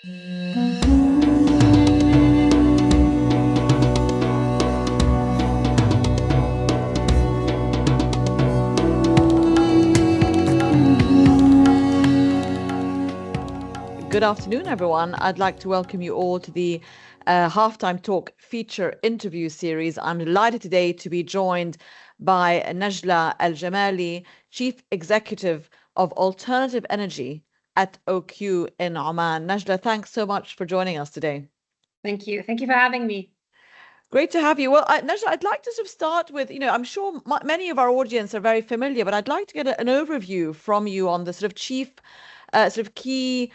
Good afternoon, everyone. I'd like to welcome you all to the Halftime Talk feature interview series. I'm delighted today to be joined by Najla Jamali, Chief Executive of Alternative Energy at OQ in Oman. Najla, thanks so much for joining us today. Thank you. Thank you for having me. Great to have you. Well, Najla, I'd like to sort of start with, I'm sure many of our audience are very familiar, but I'd like to get an overview from you on the sort of key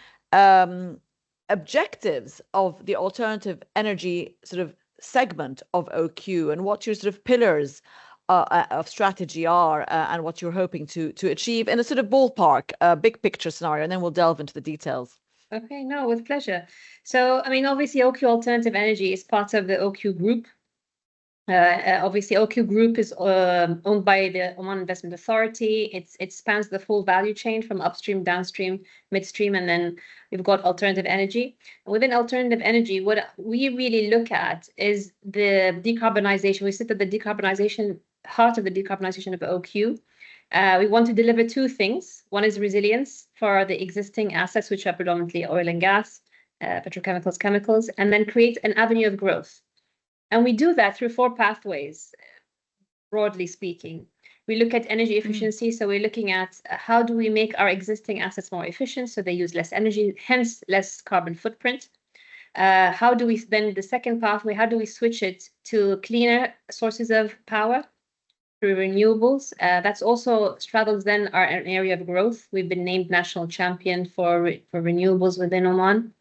objectives of the alternative energy sort of segment of OQ and what your sort of pillars of strategy are and what you're hoping to achieve in a sort of ballpark, big picture scenario, and then we'll delve into the details. Okay, no, with pleasure. So, I mean, obviously, OQ Alternative Energy is part of the OQ Group. Obviously, OQ Group is owned by the Oman Investment Authority. It spans the full value chain from upstream, downstream, midstream, and then we've got alternative energy. Within alternative energy, what we really look at is the decarbonization. We sit at the decarbonization heart of the decarbonization of OQ. We want to deliver two things. One is resilience for the existing assets, which are predominantly oil and gas, petrochemicals, chemicals, and then create an avenue of growth. And we do that through four pathways, broadly speaking. We look at energy efficiency. So we're looking at how do we make our existing assets more efficient so they use less energy, hence less carbon footprint. How do we then, the second pathway, how do we switch it to cleaner sources of power through renewables? That's also straddles then an area of growth. We've been named national champion for renewables within Oman.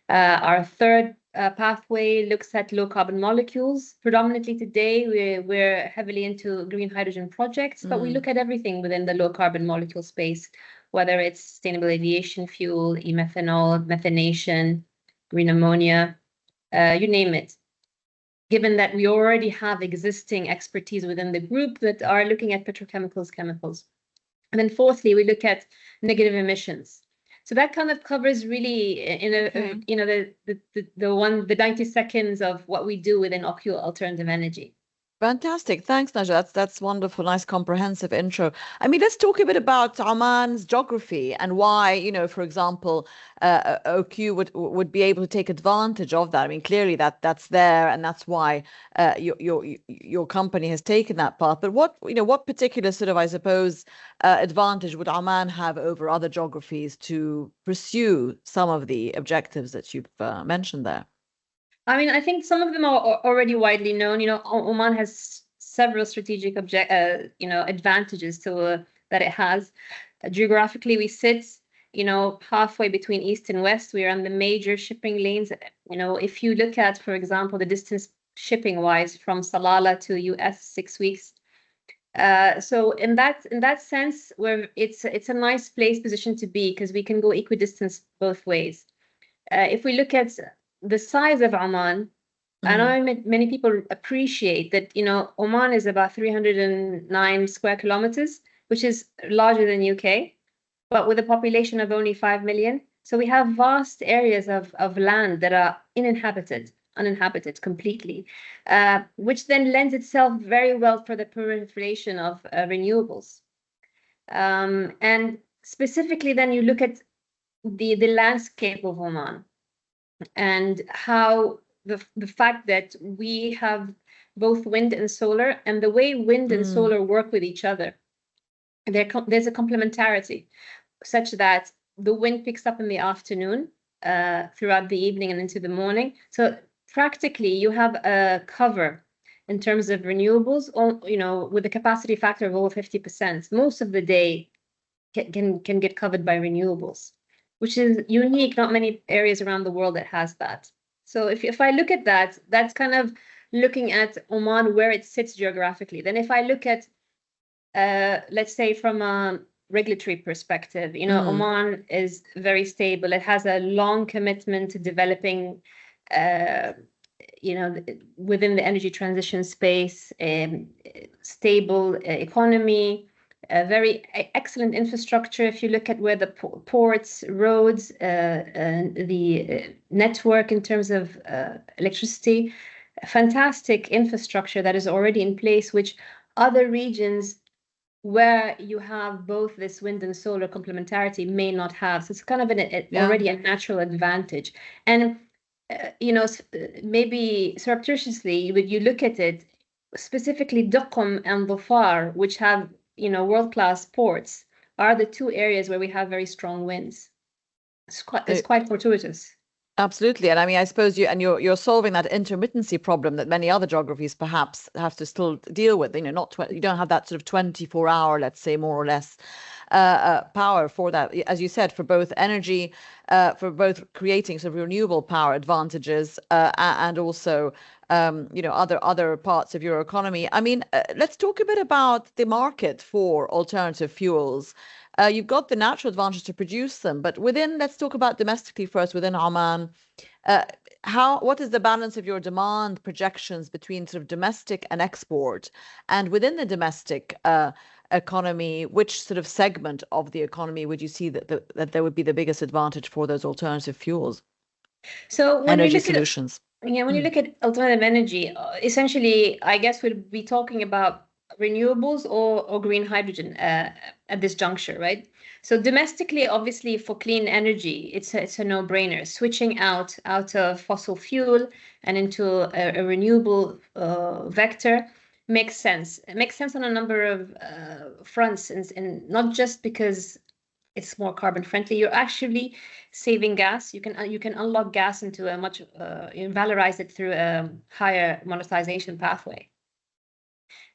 Our third pathway looks at low carbon molecules. Predominantly today, we're heavily into green hydrogen projects, but we look at everything within the low carbon molecule space, whether it's sustainable aviation fuel, e-methanol, methanation, green ammonia, you name it. Given that we already have existing expertise within the group that are looking at petrochemicals, chemicals. And then fourthly, we look at negative emissions. So that kind of covers really the 90 seconds of what we do within OQ Alternative Energy. Fantastic. Thanks, Najla. That's wonderful. Nice comprehensive intro. I mean, let's talk a bit about Oman's geography and why, for example, OQ would be able to take advantage of that. I mean, clearly that's there, and that's why your company has taken that path. But what particular sort of, I suppose, advantage would Oman have over other geographies to pursue some of the objectives that you've mentioned there? I mean, I think some of them are already widely known. Oman has several strategic advantages that it has. Geographically, we sit, halfway between east and west. We are on the major shipping lanes. If you look at, for example, the distance shipping-wise from Salalah to US, 6 weeks. So in that sense, where it's a nice position to be because we can go equidistance both ways. If we look at the size of Oman, I know many people appreciate that, Oman is about 309 square kilometers, which is larger than UK, but with a population of only 5 million. So we have vast areas of land that are uninhabited completely, which then lends itself very well for the proliferation of renewables. And specifically, then you look at the landscape of Oman. And how the fact that we have both wind and solar, and the way wind and solar work with each other, there's a complementarity such that the wind picks up in the afternoon, throughout the evening and into the morning. So practically, you have a cover in terms of renewables, with a capacity factor of over 50%. Most of the day can get covered by renewables, which is unique. Not many areas around the world that has that. So if I look at that, that's kind of looking at Oman, where it sits geographically. Then if I look at, let's say from a regulatory perspective, Oman is very stable. It has a long commitment to developing, within the energy transition space, stable economy, very excellent infrastructure. If you look at where the ports, roads, the network in terms of electricity, fantastic infrastructure that is already in place, which other regions where you have both this wind and solar complementarity may not have. So it's kind of already a natural advantage. And, maybe surreptitiously, when you look at it, specifically Duqm and Dhofar, which have, world-class ports, are the two areas where we have very strong winds. It's quite fortuitous. Absolutely. And I mean, I suppose you're solving that intermittency problem that many other geographies perhaps have to still deal with. You don't have that sort of 24-hour, let's say, more or less, power for that, as you said, for both energy, for both creating sort of renewable power advantages, and also other parts of your economy. I mean, let's talk a bit about the market for alternative fuels. You've got the natural advantage to produce them, but let's talk about domestically first within Oman. What is the balance of your demand projections between sort of domestic and export? And within the domestic economy, which sort of segment of the economy would you see that there would be the biggest advantage for those alternative fuels? So when energy solutions. When you look at alternative energy, essentially, I guess we'll be talking about renewables or green hydrogen at this juncture, right? So domestically, obviously, for clean energy, it's a no-brainer. Switching out of fossil fuel and into a renewable vector makes sense. It makes sense on a number of fronts, and not just because it's more carbon friendly. You're actually saving gas. You can unlock gas into a much valorize it through a higher monetization pathway.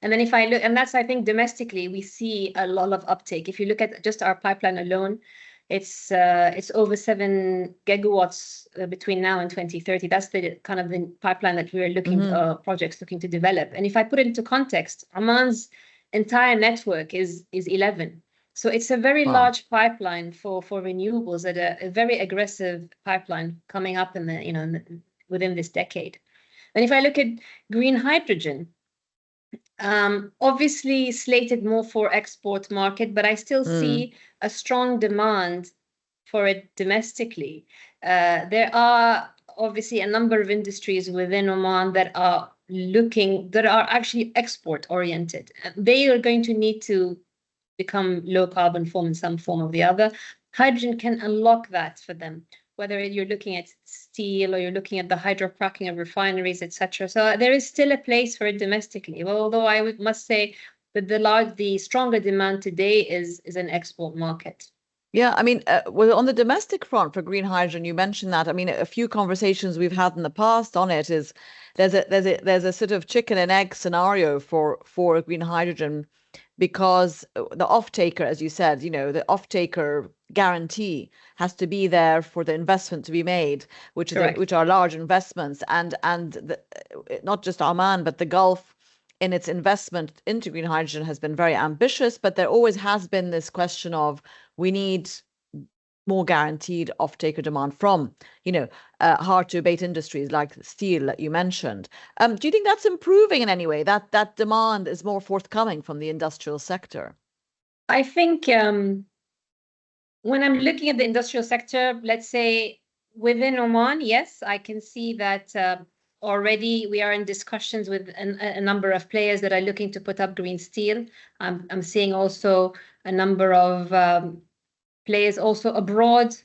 And then if I look, and that's, I think, domestically, we see a lot of uptake. If you look at just our pipeline alone, it's over 7 gigawatts between now and 2030. That's the kind of the pipeline that we're looking projects looking to develop. And if I put it into context, Oman's entire network is 11. So it's a very large pipeline for renewables, at a very aggressive pipeline coming up within this decade. And if I look at green hydrogen, obviously slated more for export market, but I still see a strong demand for it domestically. There are obviously a number of industries within Oman that are actually export oriented. They are going to need to become low carbon form in some form or the other. Hydrogen can unlock that for them, whether you're looking at steel or you're looking at the hydrocracking of refineries, etc. So there is still a place for it domestically. Although I must say that the stronger demand today is an export market. Yeah, I mean, well, on the domestic front for green hydrogen, you mentioned that. I mean, a few conversations we've had in the past on it is there's a sort of chicken and egg scenario for green hydrogen, because the off-taker, as you said, the off-taker guarantee has to be there for the investment to be made, which are large investments, and not just Oman, but the Gulf in its investment into green hydrogen has been very ambitious, but there always has been this question of we need more guaranteed off-taker demand from, hard to abate industries like steel that you mentioned. Do you think that's improving in any way, that demand is more forthcoming from the industrial sector? I think when I'm looking at the industrial sector, let's say within Oman, yes, I can see that already we are in discussions with a number of players that are looking to put up green steel. I'm seeing also a number of players also abroad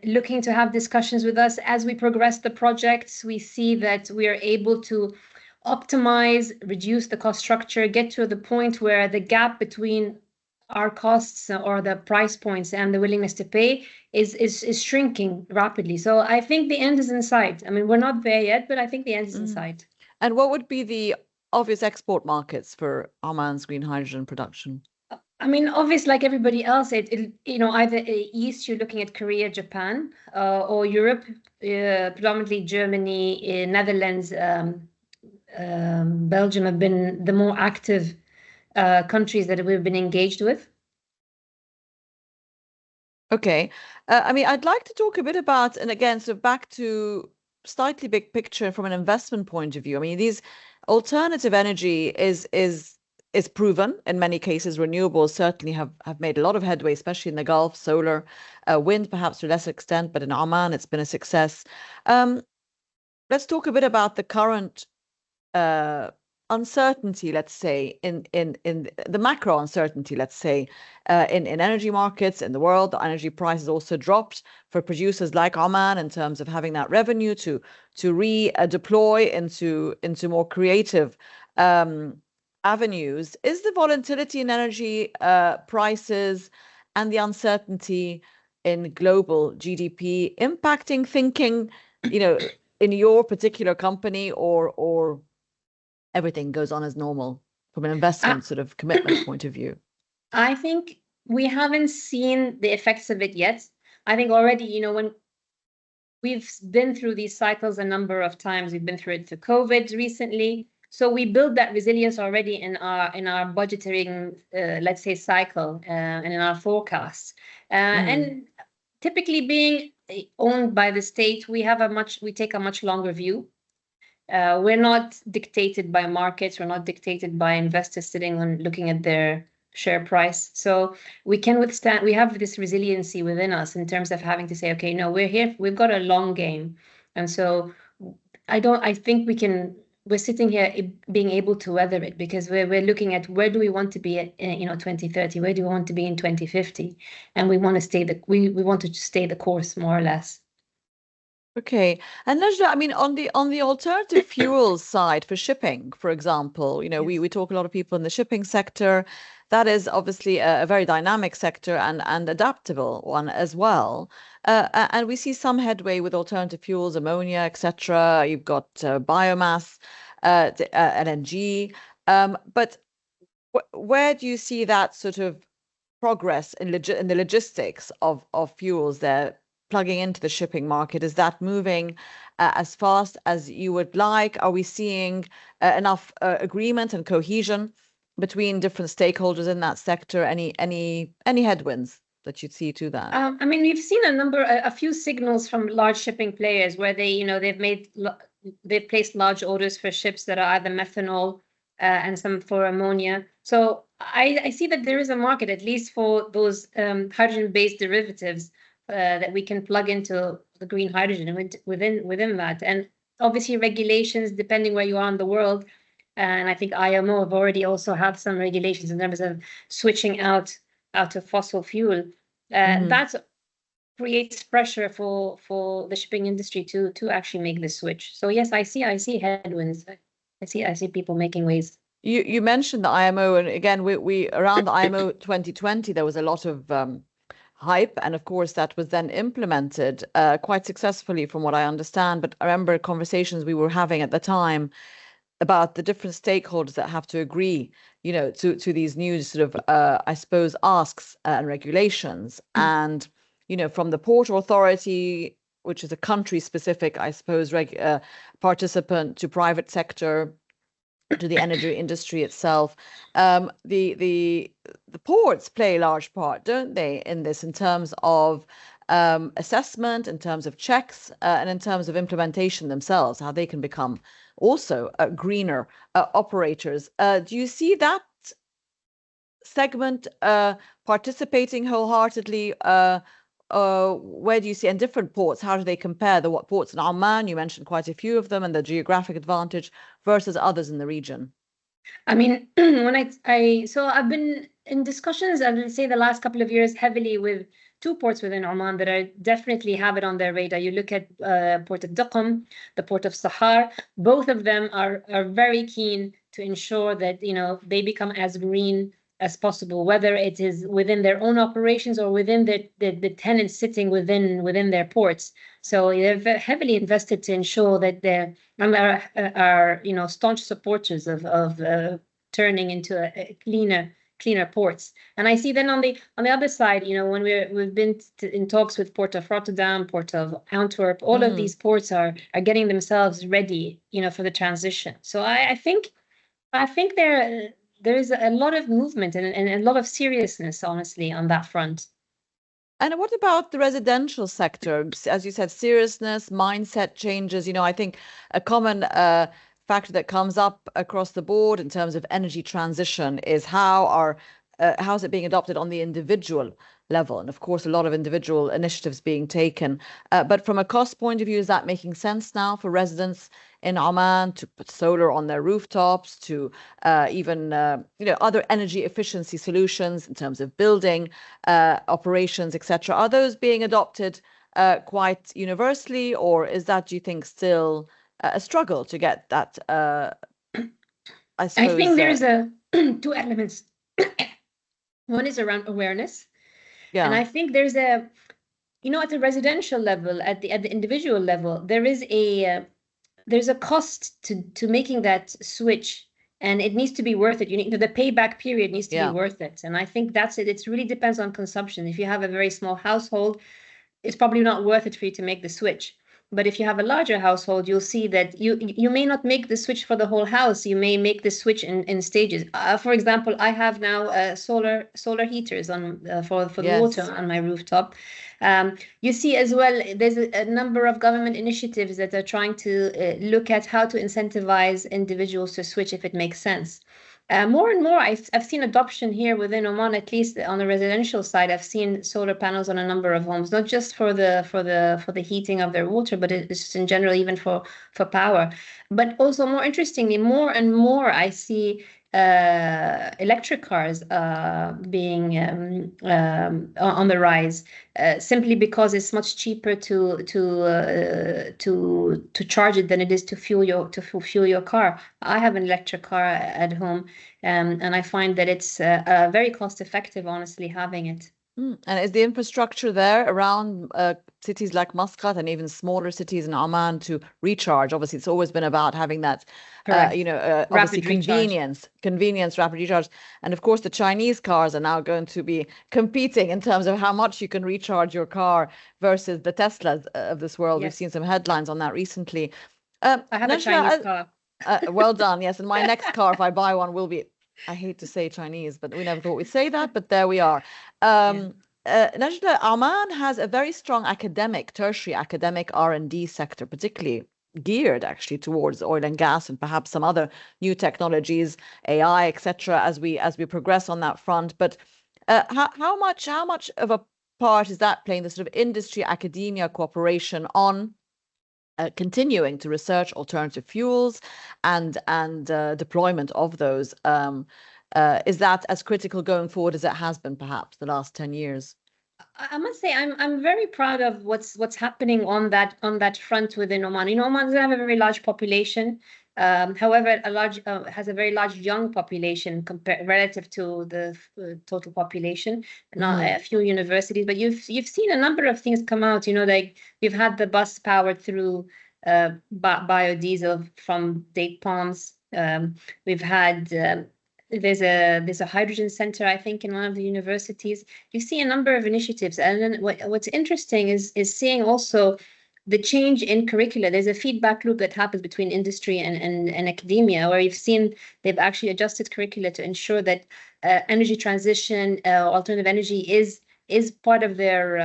looking to have discussions with us. As we progress the projects, we see that we are able to optimize, reduce the cost structure, get to the point where the gap between our costs or the price points and the willingness to pay is shrinking rapidly. So I think the end is in sight. I mean, we're not there yet, but I think the end is in sight. And what would be the obvious export markets for Oman's green hydrogen production? I mean, obviously, like everybody else, either east, you're looking at Korea, Japan, or Europe, predominantly Germany, Netherlands, Belgium have been the more active countries that we've been engaged with. Okay. I mean, I'd like to talk a bit about, and again, so back to slightly big picture from an investment point of view. I mean, these alternative energy is is proven in many cases. Renewables certainly have made a lot of headway, especially in the Gulf, solar, wind perhaps to a lesser extent, but in Oman it's been a success. Let's talk a bit about the current uncertainty, let's say, in the macro uncertainty, let's say, in energy markets in the world. The energy prices also dropped for producers like Oman in terms of having that revenue to redeploy into more creative avenues. Is the volatility in energy prices and the uncertainty in global GDP impacting thinking, in your particular company, or everything goes on as normal from an investment sort of commitment point of view? I think we haven't seen the effects of it yet. I think already, when we've been through these cycles a number of times, we've been through it for COVID recently. So we build that resilience already in our budgeting, let's say, cycle, and in our forecasts. And typically, being owned by the state, we take a much longer view. We're not dictated by markets. We're not dictated by investors sitting on looking at their share price. So we can withstand. We have this resiliency within us in terms of having to say, okay, no, we're here. We've got a long game, and so I think we're sitting here being able to weather it, because we're looking at where do we want to be at 2030, where do we want to be in 2050, and we want to we want to stay the course, more or less. Okay. And Najla, I mean, on the alternative fuels side for shipping, for example, we talk a lot of people in the shipping sector. That is obviously a very dynamic sector and adaptable one as well. And we see some headway with alternative fuels, ammonia, etc. You've got biomass, LNG. But where do you see that sort of progress in the logistics of fuels there, plugging into the shipping market? Is that moving as fast as you would like? Are we seeing enough agreement and cohesion between different stakeholders in that sector? Any headwinds that you'd see to that? I mean, we've seen a few signals from large shipping players where they've placed large orders for ships that are either methanol and some for ammonia. So I see that there is a market, at least for those hydrogen-based derivatives, that we can plug into the green hydrogen within that. And obviously regulations, depending where you are in the world, and I think IMO have already also have some regulations in terms of switching out of fossil fuel. That creates pressure for the shipping industry to actually make the switch. So yes, I see headwinds. I see people making waves. You mentioned the IMO, and again, we around the IMO 2020, there was a lot of hype, and of course that was then implemented quite successfully from what I understand. But I remember conversations we were having at the time about the different stakeholders that have to agree, to these new sort of I suppose asks and regulations. And from the Port Authority, which is a country specific, I suppose, participant, to private sector, to the energy industry itself. The ports play a large part, don't they, in this, in terms of assessment, in terms of checks, and in terms of implementation themselves, how they can become also greener operators. Do you see that segment participating wholeheartedly? Where do you see, and different ports, how do they compare? The ports in Oman, you mentioned quite a few of them, and the geographic advantage versus others in the region. I mean, so I've been in discussions, I would say the last couple of years, heavily with two ports within Oman that are definitely have it on their radar. You look at Port of Duqm, the Port of Zuhair. Both of them are very keen to ensure that they become as green as possible, whether it is within their own operations or within the tenants sitting within their ports. So they're heavily invested to ensure that they are staunch supporters of turning into a cleaner ports. And I see then on the other side, when we've been in talks with Port of Rotterdam, Port of Antwerp, all of these ports are getting themselves ready, for the transition. So I think there is a lot of movement and a lot of seriousness, honestly, on that front. And what about the residential sector? As you said, seriousness, mindset changes. I think a common factor that comes up across the board in terms of energy transition is how is it being adopted on the individual level? And of course, a lot of individual initiatives being taken. But from a cost point of view, is that making sense now for residents in Oman to put solar on their rooftops, to even other energy efficiency solutions in terms of building operations, etc.? Are those being adopted quite universally, or is that, do you think, still a struggle to get that? I suppose. I think there's two elements. One is around awareness, and I think there's at the residential level, at the individual level, there's a cost to making that switch, and it needs to be worth it. The payback period needs to be worth it, and I think that's it. It really depends on consumption. If you have a very small household, it's probably not worth it for you to make the switch. But if you have a larger household, you'll see that you may not make the switch for the whole house. You may make the switch in stages. For example, I have now solar heaters on for the water on my rooftop. You see as well, there's a number of government initiatives that are trying to look at how to incentivize individuals to switch if it makes sense. More and more, I've seen adoption here within Oman, at least on the residential side. I've seen solar panels on a number of homes, not just for the heating of their water, but it's just in general, even for power. But also, more interestingly, more and more I see electric cars being on the rise, simply because it's much cheaper to charge it than it is to fuel your car. I have an electric car at home, and I find that it's very cost effective, honestly, having it. And is the infrastructure there around cities like Muscat and even smaller cities in Oman to recharge? Obviously, it's always been about having that, obviously convenience, rapid recharge. And of course, the Chinese cars are now going to be competing in terms of how much you can recharge your car versus the Teslas of this world. We've seen some headlines on that recently. I have a Chinese car. Well done. Yes. And my next car, if I buy one, will be, I hate to say Chinese, but we never thought we'd say that, but there we are. Najla, Oman has a very strong tertiary academic R&D sector, particularly geared actually towards oil and gas and perhaps some other new technologies, AI, etc. as we progress on that front. But how much of a part is that playing, the sort of industry academia cooperation on continuing to research alternative fuels and deployment of those? Is that as critical going forward as it has been perhaps the last 10 years? I must say I'm very proud of what's happening on that front within Oman. Oman doesn't have a very large population. However, has a very large young population relative to the total population. Not a few universities, but you've seen a number of things come out. Like we've had the bus powered through biodiesel from date palms. We've had there's a hydrogen center, I think, in one of the universities. You see a number of initiatives, and then what's interesting is seeing also the change in curricula. There's a feedback loop that happens between industry and academia, where you've seen they've actually adjusted curricula to ensure that energy transition, alternative energy is part of their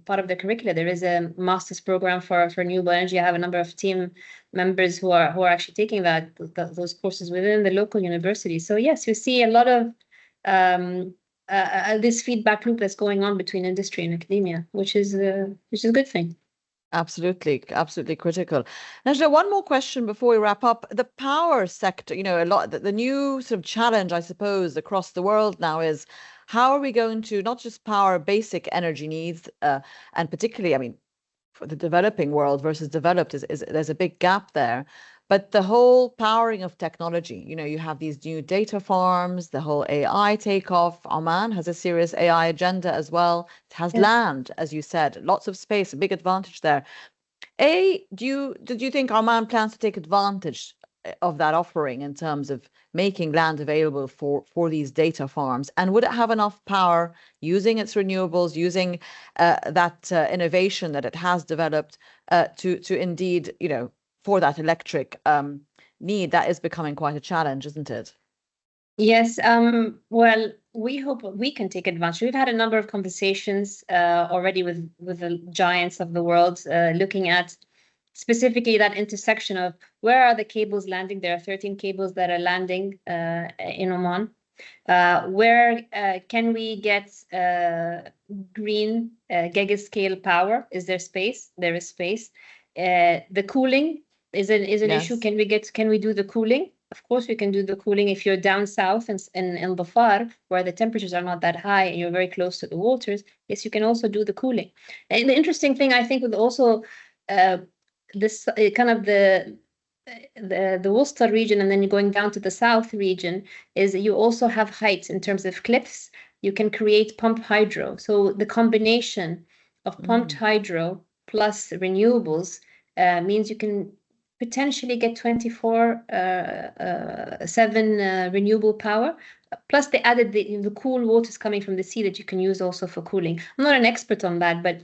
curricula. There is a master's program for renewable energy. I have a number of team members who are actually taking those courses within the local university. So yes, you see a lot of this feedback loop that's going on between industry and academia, which is a good thing. Absolutely critical. Najla, one more question before we wrap up. The power sector, a lot, the new sort of challenge, I suppose, across the world now is how are we going to not just power basic energy needs, and particularly, I mean, for the developing world versus developed, there's a big gap there. But the whole powering of technology, you have these new data farms, the whole AI takeoff. Oman has a serious AI agenda as well. It has land, as you said, lots of space, a big advantage there. Did you think Oman plans to take advantage of that offering in terms of making land available for these data farms? And would it have enough power using its renewables, using that innovation that it has developed to indeed, for that electric need that is becoming quite a challenge, isn't it? Yes. Well, we hope we can take advantage. We've had a number of conversations already with the giants of the world, looking at specifically that intersection of where are the cables landing. There are 13 cables that are landing in Oman. Where can we get green gigascale power? Is there space? There is space. The cooling is an issue. Can we do the cooling? Of course, we can do the cooling if you're down south in Dhafar, where the temperatures are not that high and you're very close to the waters. Yes, you can also do the cooling. And the interesting thing, I think, with also this kind of the Wusta region, and then you're going down to the south region, is you also have heights in terms of cliffs. You can create pumped hydro. So the combination of pumped hydro plus renewables means you can potentially get 24/7 renewable power. Plus they added the cool waters coming from the sea that you can use also for cooling. I'm not an expert on that, but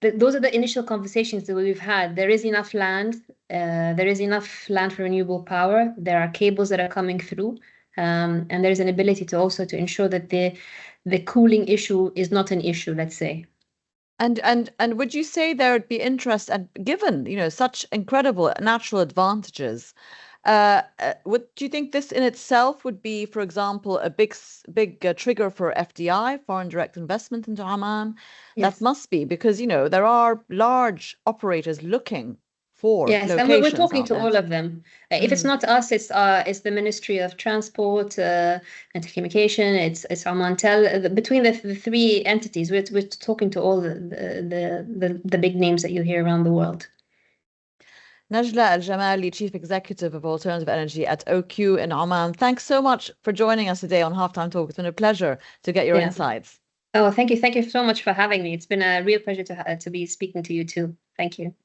those are the initial conversations that we've had. There is enough land. There is enough land for renewable power. There are cables that are coming through, and there's an ability to also to ensure that the cooling issue is not an issue, let's say. And would you say there would be interest, and given, you know, such incredible natural advantages, do you think this in itself would be, for example, a big trigger for FDI, foreign direct investment into Oman? Yes. That must be, because, you know, there are large operators looking for yes, locations. And we're talking to all of them. If it's not us, it's the Ministry of Transport and Telecommunication. It's Omantel. Between the three entities, we're talking to all the big names that you hear around the world. Najla Jamali, Chief Executive of Alternative Energy at OQ in Oman. Thanks so much for joining us today on Halftime Talk. It's been a pleasure to get your insights. Oh, thank you. Thank you so much for having me. It's been a real pleasure to be speaking to you too. Thank you.